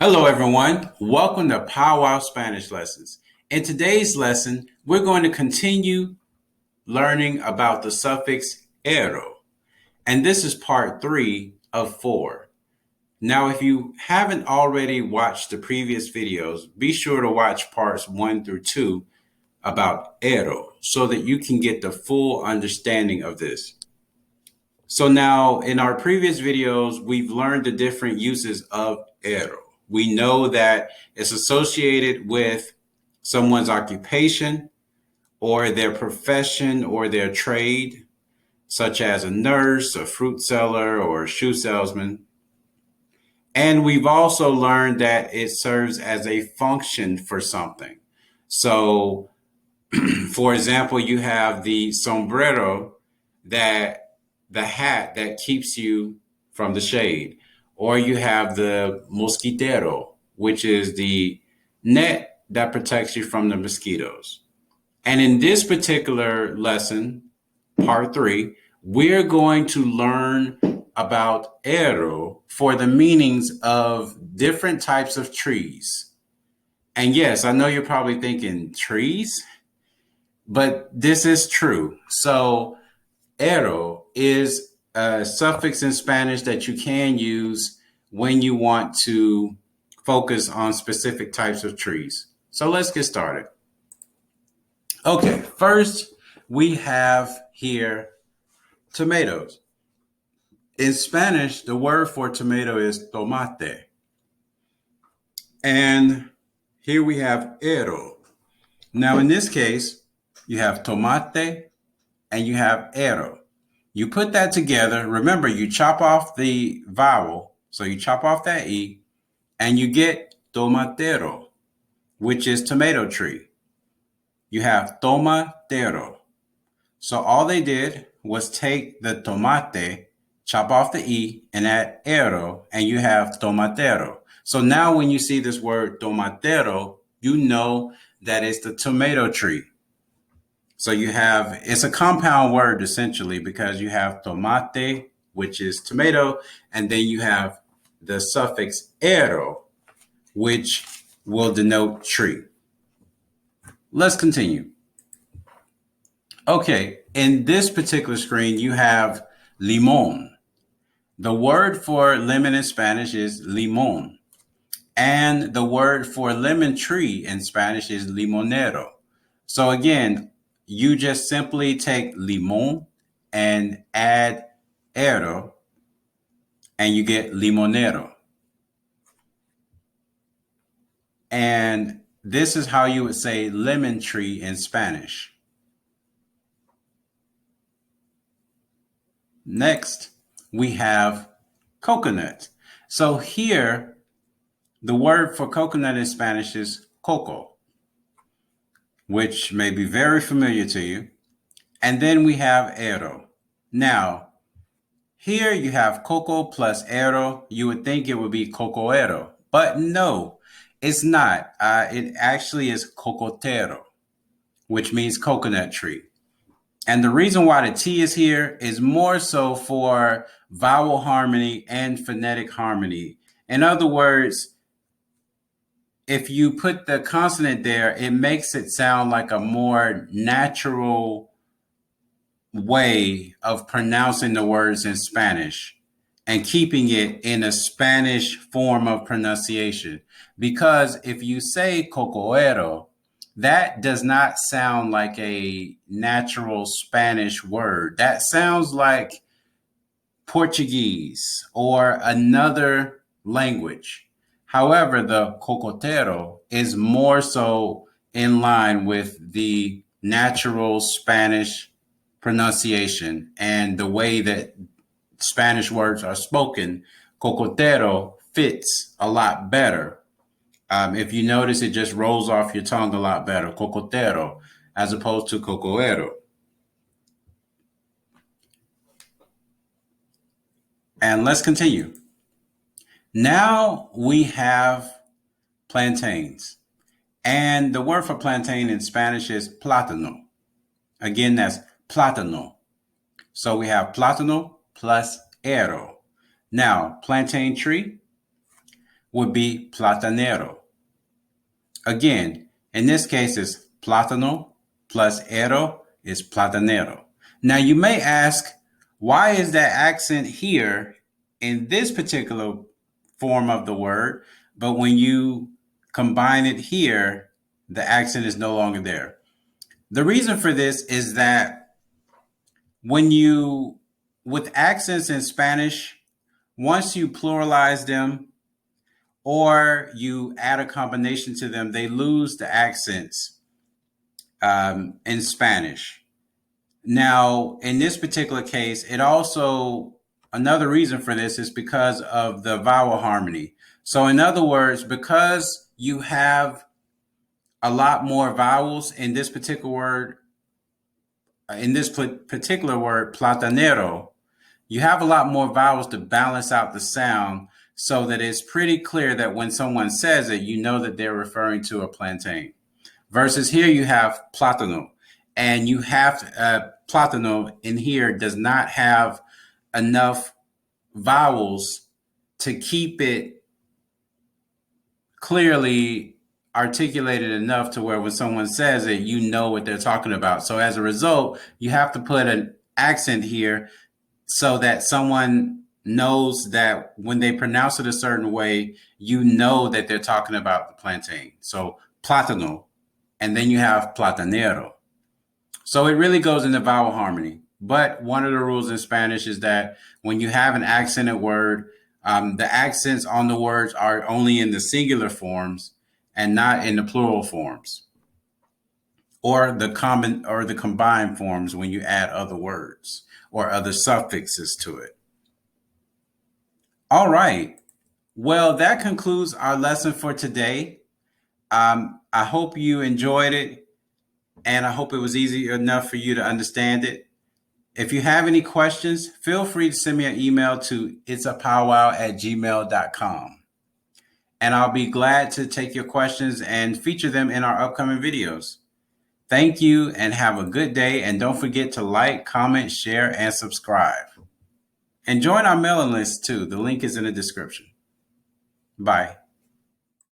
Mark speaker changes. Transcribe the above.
Speaker 1: Hello, everyone. Welcome to Powwow Spanish Lessons. In today's lesson, we're going to continue learning about the suffix ero, and this is part 3 of 4. Now, if you haven't already watched the previous videos, be sure to watch parts 1 through 2 about ero so that you can get the full understanding of this. So now, in our previous videos, we've learned the different uses of ero. We know that it's associated with someone's occupation or their profession or their trade, such as a nurse, a fruit seller, or a shoe salesman. And we've also learned that it serves as a function for something. So, for example, you have the sombrero, that the hat that keeps you from the shade. Or you have the mosquitero, which is the net that protects you from the mosquitoes. And in this particular lesson, part 3, we're going to learn about ero for the meanings of different types of trees. And yes, I know you're probably thinking trees, but this is true. So ero is a suffix in Spanish that you can use when you want to focus on specific types of trees. So let's get started. Okay, first we have here tomatoes. In Spanish, the word for tomato is tomate. And here we have ero. Now in this case, you have tomate and you have ero. You put that together. Remember, you chop off the vowel. So you chop off that E and you get tomatero, which is tomato tree. You have tomatero. So all they did was take the tomate, chop off the E, and add ero, and you have tomatero. So now when you see this word tomatero, you know that it's the tomato tree. So you have, it's a compound word essentially because you have tomate, which is tomato, and then you have the suffix ero, which will denote tree. Let's continue. Okay, in this particular screen, you have limón. The word for lemon in Spanish is limón, and the word for lemon tree in Spanish is limonero. So again, you just simply take limón and add ero, and you get limonero. And this is how you would say lemon tree in Spanish. Next, we have coconut. So here, the word for coconut in Spanish is coco, which may be very familiar to you. And then we have ero. Now, here you have coco plus ero. You would think it would be cocoero, but no, it's not. It actually is cocotero, which means coconut tree. And the reason why the T is here is more so for vowel harmony and phonetic harmony. In other words, if you put the consonant there, it makes it sound like a more natural way of pronouncing the words in Spanish and keeping it in a Spanish form of pronunciation. Because if you say cocoero, that does not sound like a natural Spanish word. That sounds like Portuguese or another language. However, the cocotero is more so in line with the natural Spanish pronunciation and the way that Spanish words are spoken. Cocotero fits a lot better. If you notice, it just rolls off your tongue a lot better, cocotero, as opposed to cocoero. And let's continue. Now we have plantains. And the word for plantain in Spanish is plátano. Again, that's plátano. So we have plátano plus ero. Now, plantain tree. would be platanero. Again, in this case, it's plátano plus ero is platanero. Now, you may ask, why is that accent here in this particular form of the word, but when you combine it here, the accent is no longer there? The reason for this is that with accents in Spanish, once you pluralize them or you add a combination to them, they lose the accents in Spanish. Now, in this particular case, another reason for this is because of the vowel harmony. So in other words, because you have a lot more vowels in this particular word, platanero, you have a lot more vowels to balance out the sound so that it's pretty clear that when someone says it, you know that they're referring to a plantain. Versus here you have plátano, and you have plátano in here does not have enough vowels to keep it clearly articulated enough to where when someone says it, you know what they're talking about. So as a result, you have to put an accent here so that someone knows that when they pronounce it a certain way, you know that they're talking about the plantain. So plátano, and then you have platanero. So it really goes into vowel harmony. But one of the rules in Spanish is that when you have an accented word, the accents on the words are only in the singular forms and not in the plural forms, or the combined forms when you add other words or other suffixes to it. All right. Well, that concludes our lesson for today. I hope you enjoyed it, and I hope it was easy enough for you to understand it. If you have any questions, feel free to send me an email to itsapowwow@gmail.com. And I'll be glad to take your questions and feature them in our upcoming videos. Thank you and have a good day. And don't forget to like, comment, share, and subscribe. And join our mailing list too. The link is in the description. Bye.